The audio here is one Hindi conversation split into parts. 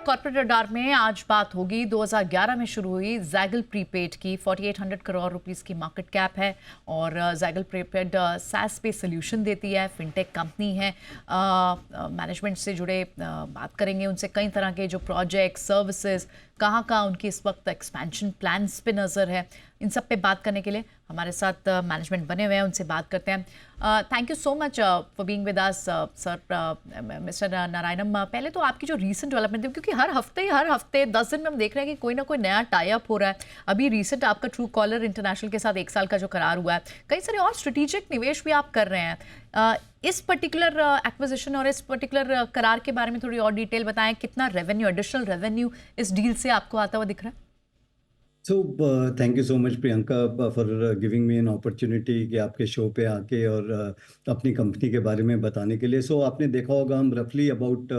कॉर्पोरेट रडार में आज बात होगी 2011 में शुरू हुई जैगल प्रीपेड की। 4800 करोड़ रुपीस की मार्केट कैप है और जैगल प्रीपेड सैस पे सोल्यूशन देती है, फिनटेक कंपनी है। मैनेजमेंट से जुड़े बात करेंगे उनसे, कई तरह के जो प्रोजेक्ट सर्विसेज, कहाँ कहाँ उनकी इस वक्त एक्सपेंशन प्लान्स पे नज़र है, इन सब पे बात करने के लिए हमारे साथ मैनेजमेंट बने हुए हैं, उनसे बात करते हैं। Thank you so much for being with us sir, mister Narayanam. पहले तो आपकी जो रीसेंट डेवलपमेंट है, क्योंकि हर हफ्ते 10 दिन में हम देख रहे हैं कि कोई ना कोई नया टाई अप हो रहा है। अभी रीसेंट आपका ट्रू कॉलर इंटरनेशनल के साथ 1 साल का जो करार हुआ है, कई सारे और स्ट्रेटेजिक निवेश भी आप कर रहे हैं। इस पर्टिकुलर एक्विजिशन और इस पर्टिकुलर करार के बारे में थोड़ी और डिटेल बताएं। कितना रेवेन्यू, एडिशनल रेवेन्यू इस डील से आपको आता हुआ दिख रहा है? So thank you so much Priyanka for giving me an opportunity कि आपके शो पे आके और अपनी कंपनी के बारे में बताने के लिए। सो आपने देखा होगा हम रफली अबाउट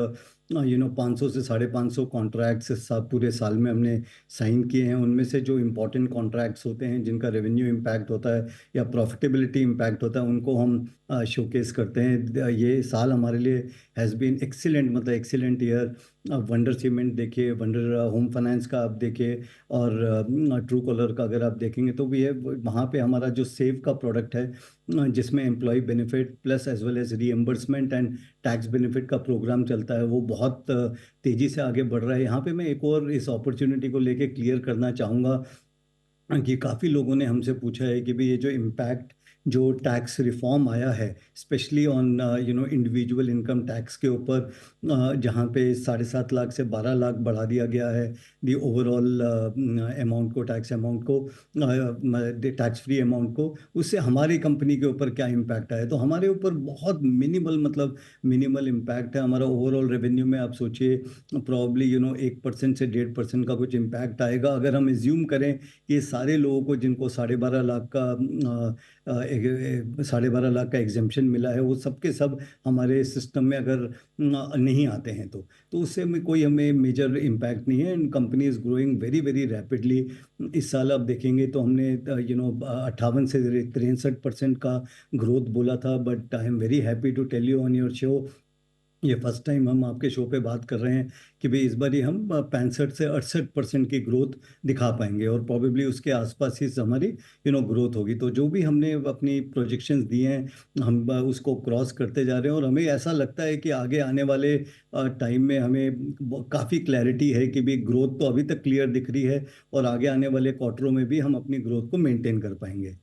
500 से 550 कॉन्ट्रैक्ट्स इस पूरे साल में हमने साइन किए हैं। उनमें से जो इम्पोर्टेंट कॉन्ट्रैक्ट्स होते हैं जिनका रेवेन्यू इम्पैक्ट होता है या प्रॉफिटेबिलिटी इम्पैक्ट होता है, उनको हम शोकेस करते हैं। ये साल हमारे लिए हैज़ बीन एक्सीलेंट, मतलब एक्सीलेंट ईयर। वंडर सीमेंट देखिए, वंडर होम फाइनेंस का आप देखिए, और ट्रू कॉलर का अगर आप देखेंगे तो भी है। वहाँ पे हमारा जो सेव का प्रोडक्ट है जिसमें employ benefit plus as well as reimbursement and tax benefit का प्रोग्राम चलता है, वो बहुत तेज़ी से आगे बढ़ रहा है। यहाँ पे मैं एक और इस अपॉर्चुनिटी को लेके क्लियर करना चाहूँगा कि काफ़ी लोगों ने हमसे पूछा है कि भाई ये जो इम्पैक्ट जो टैक्स रिफॉर्म आया है specially on individual income tax के ऊपर, जहाँ पे 7.5 लाख से 12 लाख बढ़ा दिया गया है दी ओवरऑल अमाउंट को, टैक्स अमाउंट को, टैक्स फ्री अमाउंट को, उससे हमारी कंपनी के ऊपर क्या इम्पैक्ट आया। तो हमारे ऊपर बहुत मिनिमल, मतलब मिनिमल इम्पैक्ट है। हमारा ओवरऑल रेवेन्यू में आप सोचिए प्रॉब्ली 1% से 1.5% का कुछ इम्पैक्ट आएगा। अगर हम एज्यूम करें कि सारे लोगों को जिनको 12.5 लाख का 12.5 लाख का एग्जेम्पशन मिला है, वो सब के सब हमारे सिस्टम में अगर नहीं आते हैं तो उससे में कोई हमें मेजर इम्पैक्ट नहीं है। And company is growing very very rapidly. इस साल आप देखेंगे तो हमने 58 से 63% का ग्रोथ बोला था, but I am very happy to tell you on your show, ये फर्स्ट टाइम हम आपके शो पे बात कर रहे हैं कि भाई इस बार ही हम 65 से 68% की ग्रोथ दिखा पाएंगे और प्रॉबेबली उसके आसपास ही हमारी ग्रोथ होगी। तो जो भी हमने अपनी प्रोजेक्शंस दिए हैं हम उसको क्रॉस करते जा रहे हैं और हमें ऐसा लगता है कि आगे आने वाले टाइम में हमें काफ़ी क्लैरिटी है कि भाई ग्रोथ तो अभी तक क्लियर दिख रही है और आगे आने वाले क्वार्टरों में भी हम अपनी ग्रोथ को मेंटेन कर पाएंगे।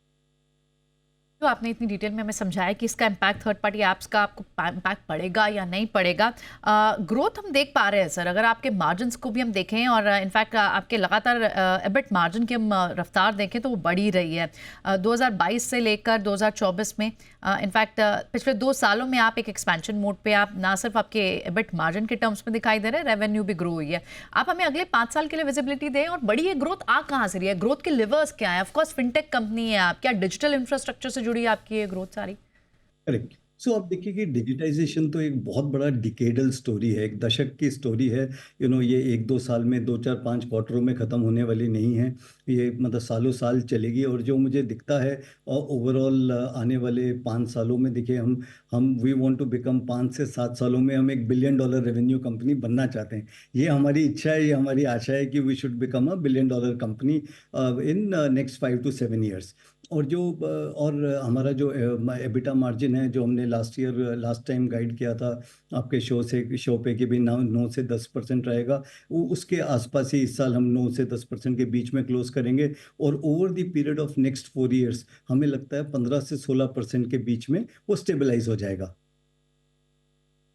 तो आपने इतनी डिटेल में हमें समझाया कि इसका इम्पैक्ट थर्ड पार्टी ऐप्स का आपको इम्पैक्ट पड़ेगा या नहीं पड़ेगा। ग्रोथ हम देख पा रहे हैं सर, अगर आपके मार्जिन्स को भी हम देखें और इनफैक्ट आपके लगातार एबिट मार्जिन की हम रफ्तार देखें तो वो बढ़ ही रही है। 2022 से लेकर 2024 में इनफैक्ट पिछले 2 सालों में आप एक एक्सपेंशन मोड पे, आप ना सिर्फ आपके एबिट मार्जिन के टर्म्स में दिखाई दे रहे हैं, रेवेन्यू भी ग्रो हुई है। आप हमें अगले 5 साल के लिए विजिबिलिटी दें और बड़ी ये ग्रोथ आ कहाँ से रही है, ग्रोथ के लिवर्स क्या है? ऑफकोर्स फिनटेक कंपनी है आप, क्या डिजिटल इंफ्रास्ट्रक्चर से जुड़ी है आपकी ये ग्रोथ सारी? करेक्ट। सो आप देखिए कि डिजिटाइजेशन तो एक बहुत बड़ा डिकेडल स्टोरी है, एक दशक की स्टोरी है। ये 1-2 साल में, 2-4-5 क्वार्टरों में ख़त्म होने वाली नहीं है। ये मतलब सालों साल चलेगी। और जो मुझे दिखता है और ओवरऑल आने वाले 5 सालों में देखिए हम वी वांट टू बिकम 5 से 7 सालों में हम $1 बिलियन रेवेन्यू कंपनी बनना चाहते हैं। ये हमारी इच्छा है, ये हमारी आशा है कि we should become $1 billion company in next 5 to 7 years। और जो और हमारा जो एबिटा मार्जिन है जो हमने लास्ट टाइम गाइड किया था आपके शो पे कि भाई 9 से 10% रहेगा, वो उसके आसपास ही इस साल हम 9 से 10% के बीच में क्लोज करेंगे। और over the period of next 4 years हमें लगता है 15 से 16% के बीच में वो स्टेबलाइज हो जाएगा।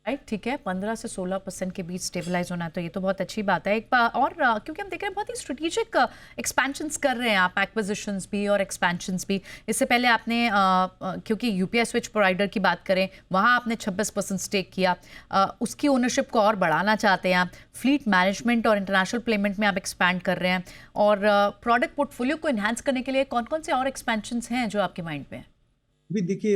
राइट, ठीक है, 15 से 16% के बीच स्टेबलाइज होना है, तो ये तो बहुत अच्छी बात है। एक बार और क्योंकि हम देख रहे हैं बहुत ही स्ट्रेटेजिक एक्सपेंशंस कर रहे हैं आप, एक्विजिशंस भी और एक्सपेंशंस भी। इससे पहले आपने क्योंकि यूपीआई स्विच प्रोवाइडर की बात करें, वहाँ आपने 26% स्टेक किया, उसकी ओनरशिप को और बढ़ाना चाहते हैं आप। फ्लीट मैनेजमेंट और इंटरनेशनल पेमेंट में आप एक्सपैंड कर रहे हैं और प्रोडक्ट पोर्टफोलियो को इन्हांस करने के लिए कौन कौन से और एक्सपेंशंस हैं जो आपके माइंड पे हैं? अभी देखिए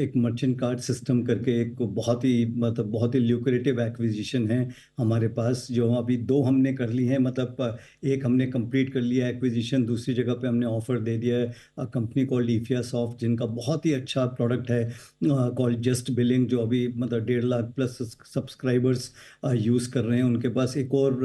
एक मर्चेंट कार्ड सिस्टम करके एक बहुत ही मतलब बहुत ही ल्यूक्रेटिव एक्विजिशन है हमारे पास, जो अभी दो हमने कर ली हैं। मतलब एक हमने कंप्लीट कर लिया एक्विजिशन, दूसरी जगह पे हमने ऑफर दे दिया है कंपनी कॉल्ड ईफिया सॉफ्ट, जिनका बहुत ही अच्छा प्रोडक्ट है कॉल्ड जस्ट बिलिंग, जो अभी मतलब 1.5 लाख प्लस सब्सक्राइबर्स यूज़ कर रहे हैं। उनके पास एक और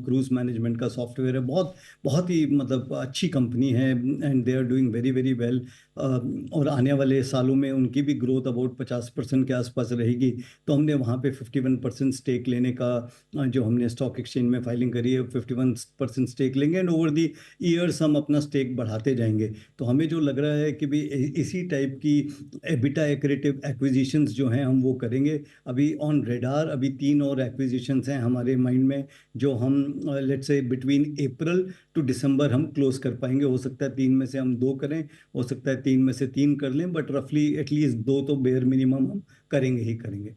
क्रूज मैनेजमेंट का सॉफ्टवेयर है, बहुत बहुत ही मतलब अच्छी कंपनी है, and they are doing very very well. और आने वाले सालों में उनकी भी ग्रोथ अबाउट 50% के आसपास रहेगी। तो हमने वहाँ पे 51% स्टेक लेने का जो हमने स्टॉक एक्सचेंज में फाइलिंग करी है, 51% स्टेक लेंगे, एंड ओवर दी ईयर्स हम अपना स्टेक बढ़ाते जाएंगे। तो हमें जो लग रहा है कि भी इसी टाइप की एबिटा एक्रेटिव एक्विजिशंस जो हैं हम वो करेंगे। अभी ऑन रेडार अभी 3 और एक्विजिशंस हैं हमारे माइंड में, जो हम let's say between April to दिसंबर हम क्लोज कर पाएंगे। हो सकता है 3 में से हम 2 करें, हो सकता है 3 में से 3 कर लें, बट रफली एटलीस्ट 2 तो बेयर मिनिमम हम करेंगे ही करेंगे।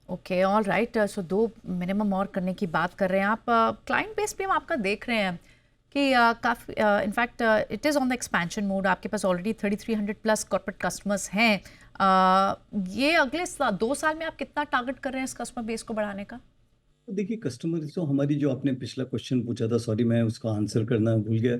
Okay, all right. So 2 minimum और करने की बात कर रहे हैं आप। क्लाइंट बेस पे हम आपका देख रहे हैं कि काफ़ी in fact it is on the expansion mode. आपके पास ऑलरेडी 3300 प्लस कॉर्पोरेट कस्टमर्स हैं। ये अगले 2 साल में आप कितना टारगेट कर रहे हैं इस कस्टमर बेस को बढ़ाने का? तो देखिए कस्टमर तो हमारी, जो आपने पिछला क्वेश्चन पूछा था, सॉरी मैं उसका आंसर करना भूल गया,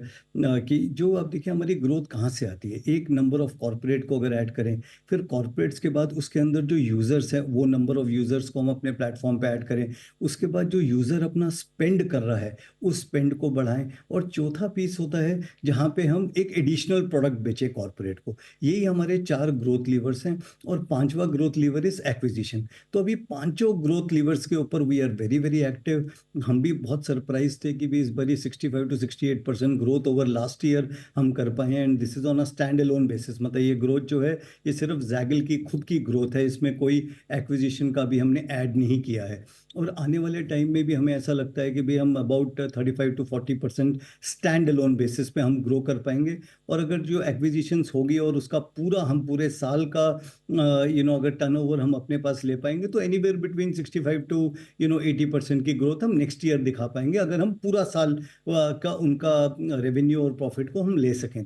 कि जो आप देखिए हमारी ग्रोथ कहाँ से आती है। एक नंबर ऑफ कॉर्पोरेट को अगर ऐड करें, फिर कॉर्पोरेट्स के बाद उसके अंदर जो यूज़र्स हैं वो नंबर ऑफ यूज़र्स को हम अपने प्लेटफॉर्म पे ऐड करें। उसके बाद जो यूज़र अपना स्पेंड कर रहा है उस स्पेंड को बढ़ाएं। और चौथा पीस होता है जहाँ पे हम एक एडिशनल प्रोडक्ट बेचें कॉर्पोरेट को। यही हमारे 4 ग्रोथ लीवर्स हैं। और पांचवा ग्रोथ लीवर इज एक्विजिशन। तो अभी पांचों ग्रोथ लीवर्स के ऊपर we are very very active. हम भी बहुत सरप्राइज थे कि भी इस बारी 65 to 68% growth over last year हम कर पाए हैं, and this is on a stand alone basis. मतलब ये ग्रोथ जो है ये सिर्फ जैगल की खुद की ग्रोथ है, इसमें कोई एक्विजिशन का भी हमने ऐड नहीं किया है। और आने वाले टाइम में भी हमें ऐसा लगता है कि भी हम about 35 to 40% stand alone basis पे हम ग्रो कर पाएंगे। और अगर जो एक्विजिशंस होगी और उसका पूरा हम पूरे साल का अगर टर्नओवर हम अपने पास ले पाएंगे, तो एनीवेयर बिटवीन 65 to 80% की ग्रोथ हम नेक्स्ट ईयर दिखा पाएंगे, अगर हम पूरा साल का उनका रेवेन्यू और प्रॉफिट को हम ले सकें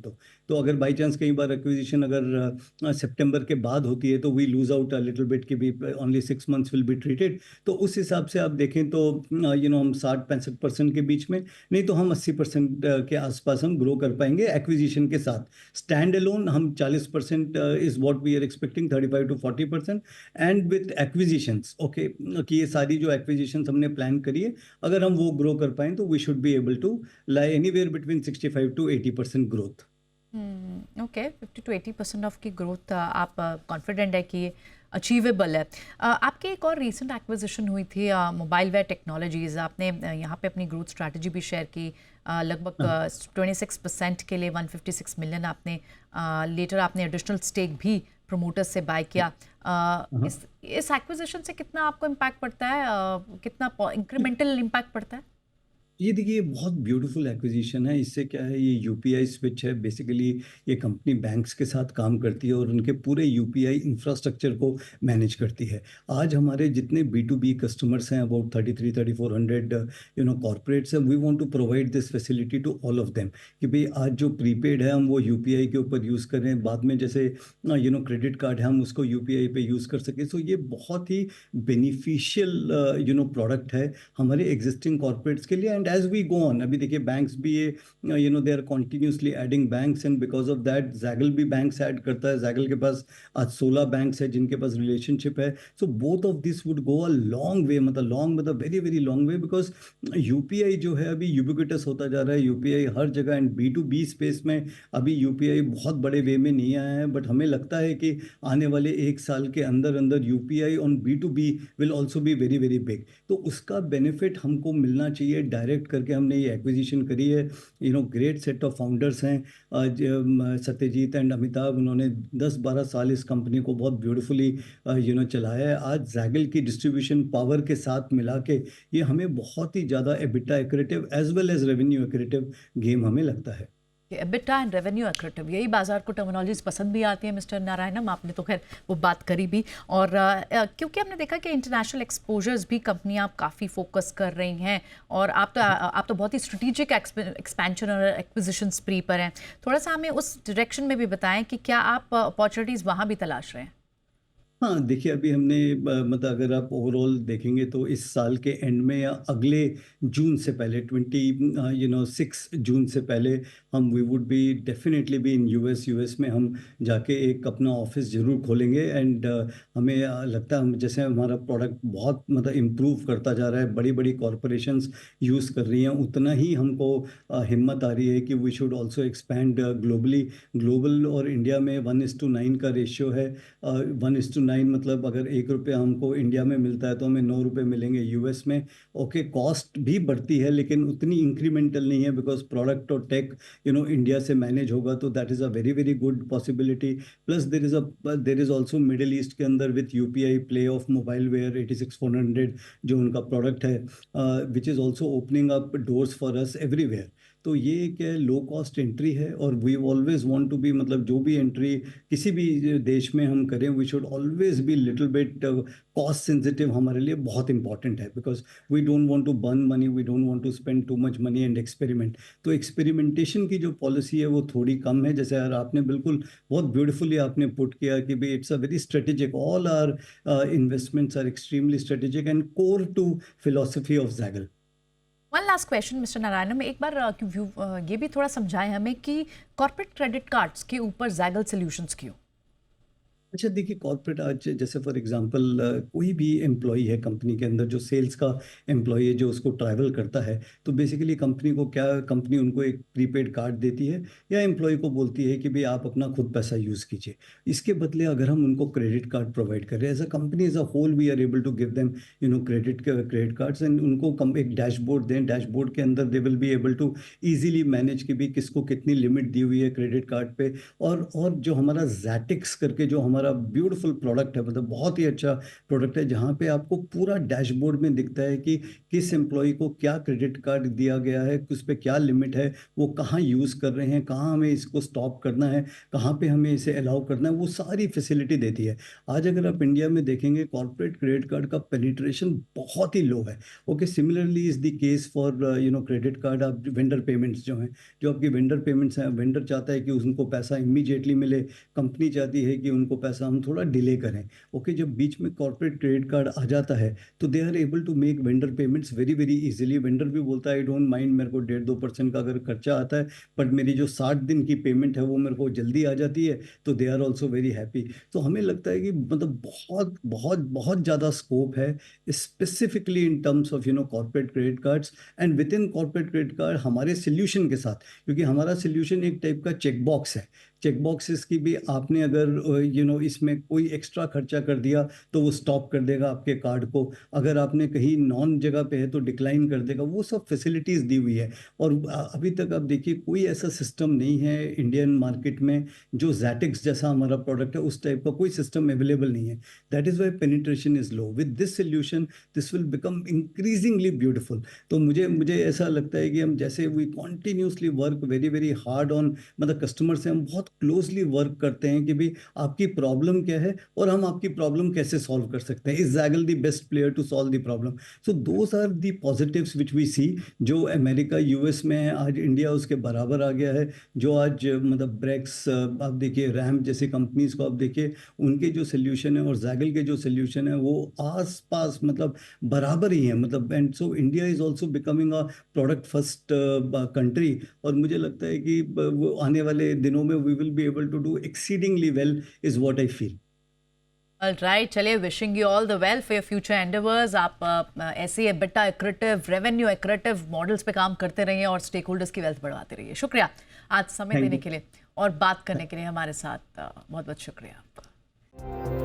तो अगर बाई चांस कई बार एक्विजिशन अगर सितंबर के बाद होती है, तो we lose out a little bit की भी only 6 months will be treated. तो उस हिसाब से आप देखें तो हम 60-65% के बीच में, नहीं तो हम 80% के आसपास हम ग्रो कर पाएंगे एक्विजिशन के साथ। स्टैंड अलोन हम 40% is what we are expecting, 35 to 40%। And with acquisitions, okay, कि ये सारी जो एक्विजिशंस हमने प्लान करी है, अगर हम वो ग्रो कर पाएं तो we should be able to lie anywhere between 65 to 80% growth. Okay, 50 to 80% of की ग्रोथ आप कॉन्फिडेंट है कि ये अचीवेबल है। आपकी एक और रीसेंट एक्विजिशन हुई थी मोबाइल वेयर टेक्नोलॉजीज। आपने यहाँ पे अपनी ग्रोथ स्ट्रैटेजी भी शेयर की। लगभग 26% के लिए 156 मिलियन आपने लेटर आपने एडिशनल स्टेक भी प्रोमोटर्स से बाय किया। इस एक्विजिशन से कितना आपको इम्पैक्ट पड़ता है? कितना इंक्रीमेंटल इम्पैक्ट पड़ता है? ये देखिए बहुत ब्यूटीफुल एक्विजिशन है। इससे क्या है, ये यूपीआई स्विच है बेसिकली। ये कंपनी बैंक्स के साथ काम करती है और उनके पूरे यूपीआई इंफ्रास्ट्रक्चर को मैनेज करती है। आज हमारे जितने बी टू बी कस्टमर्स हैं, अबाउट 33-3400 कॉर्पोरेट्स हैं, we want to provide this facility to all of them, कि भाई आज जो प्रीपेड है हम वो यूपीआई के ऊपर यूज़ करें, बाद में जैसे क्रेडिट कार्ड है हम उसको यूपीआई पे यूज़ कर सकें। सो ये बहुत ही बेनिफिशियल प्रोडक्ट है हमारे एग्जिस्टिंग कॉर्पोरेट्स के लिए। And as we go on, अभी देखिए बैंक्स भी ये they are continuously adding banks, and because of that Zaggle भी बैंक्स ऐड करता है। जैगल के पास आज 16 बैंक्स है जिनके पास रिलेशनशिप है। So both of this would go a long way, मतलब लॉन्ग मतलब very very long way, because UPI जो है अभी यूबिक्विटस होता जा रहा है, यूपीआई हर जगह। And B to B space में अभी यूपीआई बहुत बड़े वे में नहीं आया है, बट हमें लगता है कि आने वाले 1 साल के अंदर अंदर UPI on B to B will also be very very big. तो उसका बेनिफिट हमको मिलना चाहिए डायरेक्ट करके। हमने ये एक्विजिशन करी है। ग्रेट सेट ऑफ फाउंडर्स हैं, सत्यजीत एंड अमिताभ, उन्होंने 10-12 साल इस कंपनी को बहुत ब्यूटीफुली चलाया है। आज जैगल की डिस्ट्रीब्यूशन पावर के साथ मिला के ये हमें बहुत ही ज़्यादा EBITDA accretive as well as revenue accretive game हमें लगता है। एबिटा एंड रेवेन्यू एक्रेटिव, यही बाजार को टर्मिनोलॉजीज पसंद भी आती है मिस्टर नारायणम, आपने तो खैर वो बात करी भी। और क्योंकि हमने देखा कि इंटरनेशनल एक्सपोजर्स भी कंपनियां काफ़ी फोकस कर रही हैं, और आप तो बहुत ही स्ट्रेटेजिक एक्सपेंशन और एक्विजिशन स्प्री पर हैं। थोड़ा सा हमें उस डायरेक्शन में भी बताएं कि क्या आप अपॉर्चुनिटीज़ वहाँ भी तलाश रहे हैं? हाँ, देखिए अभी हमने मतलब अगर आप ओवरऑल देखेंगे तो इस साल के एंड में या अगले जून से पहले 6 जून से पहले हम we would be definitely be in US में हम जाके एक अपना ऑफिस ज़रूर खोलेंगे। एंड हमें लगता है जैसे हमारा प्रोडक्ट बहुत मतलब इम्प्रूव करता जा रहा है, बड़ी बड़ी कॉरपोरेशंस यूज़ कर रही हैं, उतना ही हमको हिम्मत आ रही है कि we should also expand globally. Global और इंडिया में 1:9 का रेशियो है। 1:9 मतलब अगर ₹1 हमको इंडिया में मिलता है तो हमें ₹9 मिलेंगे यूएस में। ओके, कॉस्ट भी बढ़ती है लेकिन उतनी इंक्रीमेंटल नहीं है, बिकॉज प्रोडक्ट और टेक इंडिया से मैनेज होगा, तो that is a very very good possibility. Plus there is also middle east के अंदर विथ UPI play of mobile where 86400 जो उनका प्रोडक्ट है, which is also opening up doors for us everywhere. तो ये एक लो कॉस्ट एंट्री है, और we always want to be मतलब जो भी एंट्री किसी भी देश में हम करें, we should always be little bit cost sensitive. हमारे लिए बहुत इंपॉर्टेंट है, because we don't want to burn money, we don't want to spend too much money and experiment. तो एक्सपेरिमेंटेशन की जो पॉलिसी है वो थोड़ी कम है। जैसे यार आपने बिल्कुल बहुत ब्यूटीफुली आपने पुट किया कि भाई it's a very strategic, all are investments are extremely strategic and core to philosophy of Zaggle. One last question mister Narayan में, एक बार ये भी थोड़ा समझाएं हमें कि कॉर्पोरेट क्रेडिट कार्ड्स के ऊपर जैगल सॉल्यूशंस क्यों? अच्छा, देखिए कॉर्पोरेट आज जैसे फॉर एग्जांपल कोई भी एम्प्लॉई है कंपनी के अंदर, जो सेल्स का एम्प्लॉई है जो उसको ट्रैवल करता है, तो बेसिकली कंपनी को क्या, कंपनी उनको एक प्रीपेड कार्ड देती है या एम्प्लॉय को बोलती है कि भाई आप अपना खुद पैसा यूज़ कीजिए। इसके बदले अगर हम उनको क्रेडिट कार्ड प्रोवाइड करें, as a company as a whole we are able to give them credit cards, and उनको एक डैशबोर्ड दें, डैशबोर्ड के अंदर they will be able to easily manage कि भी किसको कितनी लिमिट दी हुई है क्रेडिट कार्ड पे। और जो हमारा जैटिक्स करके जो हमारा ब्यूटीफुल प्रोडक्ट है, मतलब बहुत ही अच्छा प्रोडक्ट है, जहाँ पे आपको पूरा डैशबोर्ड में दिखता है कि किस एम्प्लॉय को क्या क्रेडिट कार्ड दिया गया है, उस पे क्या लिमिट है, वो कहाँ यूज़ कर रहे हैं, कहाँ हमें इसको स्टॉप करना है, कहाँ पे हमें इसे अलाउ करना है, वो सारी फैसिलिटी देती है। आज अगर आप इंडिया में देखेंगे कॉर्पोरेट क्रेडिट कार्ड का पेनिट्रेशन बहुत ही लो है। Okay, similarly is the case for credit card. आप वेंडर पेमेंट्स जो हैं, जो आपकी वेंडर पेमेंट्स हैं, वेंडर चाहता है कि उनको पैसा इमीडिएटली मिले, कंपनी चाहती है कि उनको पैसा हम थोड़ा डिले करें। ओके, जब बीच में कॉर्पोरेट क्रेडिट कार्ड आ जाता है तो they are able to make vendor payments very very easily. Vendor भी बोलता है आई डोंट माइंड, मेरे को 1.5-2% का अगर खर्चा आता है, बट मेरी जो 60 दिन की पेमेंट है वो मेरे को जल्दी आ जाती है, तो they are also very happy. तो हमें लगता है कि मतलब बहुत बहुत बहुत ज़्यादा स्कोप है specifically in terms of corporate credit cards. And with in corporate credit card हमारे सोल्यूशन के साथ, क्योंकि हमारा सोल्यूशन एक टाइप का चेक बॉक्स है, चेक बॉक्सेस की भी आपने अगर इसमें कोई एक्स्ट्रा खर्चा कर दिया तो वो स्टॉप कर देगा आपके कार्ड को, अगर आपने कहीं नॉन जगह पे है तो डिक्लाइन कर देगा, वो सब फैसिलिटीज़ दी हुई है। और अभी तक आप देखिए कोई ऐसा सिस्टम नहीं है इंडियन मार्केट में जो जैटिक्स जैसा हमारा प्रोडक्ट है, उस टाइप का कोई सिस्टम अवेलेबल नहीं है। That is why penetration is low. With this solution this will become increasingly beautiful. तो मुझे मुझे ऐसा लगता है कि हम जैसे we continuously work very very hard on, मतलब कस्टमर से हम बहुत क्लोजली वर्क करते हैं कि भाई आपकी प्रॉब्लम क्या है और हम आपकी प्रॉब्लम कैसे सॉल्व कर सकते हैं। Is Zaggle the best player to solve the problem? So those are the positives which we see. जो अमेरिका यूएस में है, आज इंडिया उसके बराबर आ गया है। जो आज मतलब ब्रेक्स आप देखिए, रैम जैसी कंपनीज को आप देखिए, उनके जो सोल्यूशन है और जैगल के जो सोल्यूशन है वो आस पास मतलब बराबर ही है, मतलब। And so India is also becoming a product first country, और मुझे लगता है कि वो आने वाले दिनों में we will be able to do exceedingly well, is what I feel. Right, चलिए, wishing you all the well for your future endeavours. आप ऐसे EBITDA accretive, revenue accretive models पे काम करते रहिए और स्टेक होल्डर्स की वेल्थ बढ़वाते रहिए। शुक्रिया आज समय देने के लिए और बात करने के लिए हमारे साथ। बहुत बहुत शुक्रिया आपका।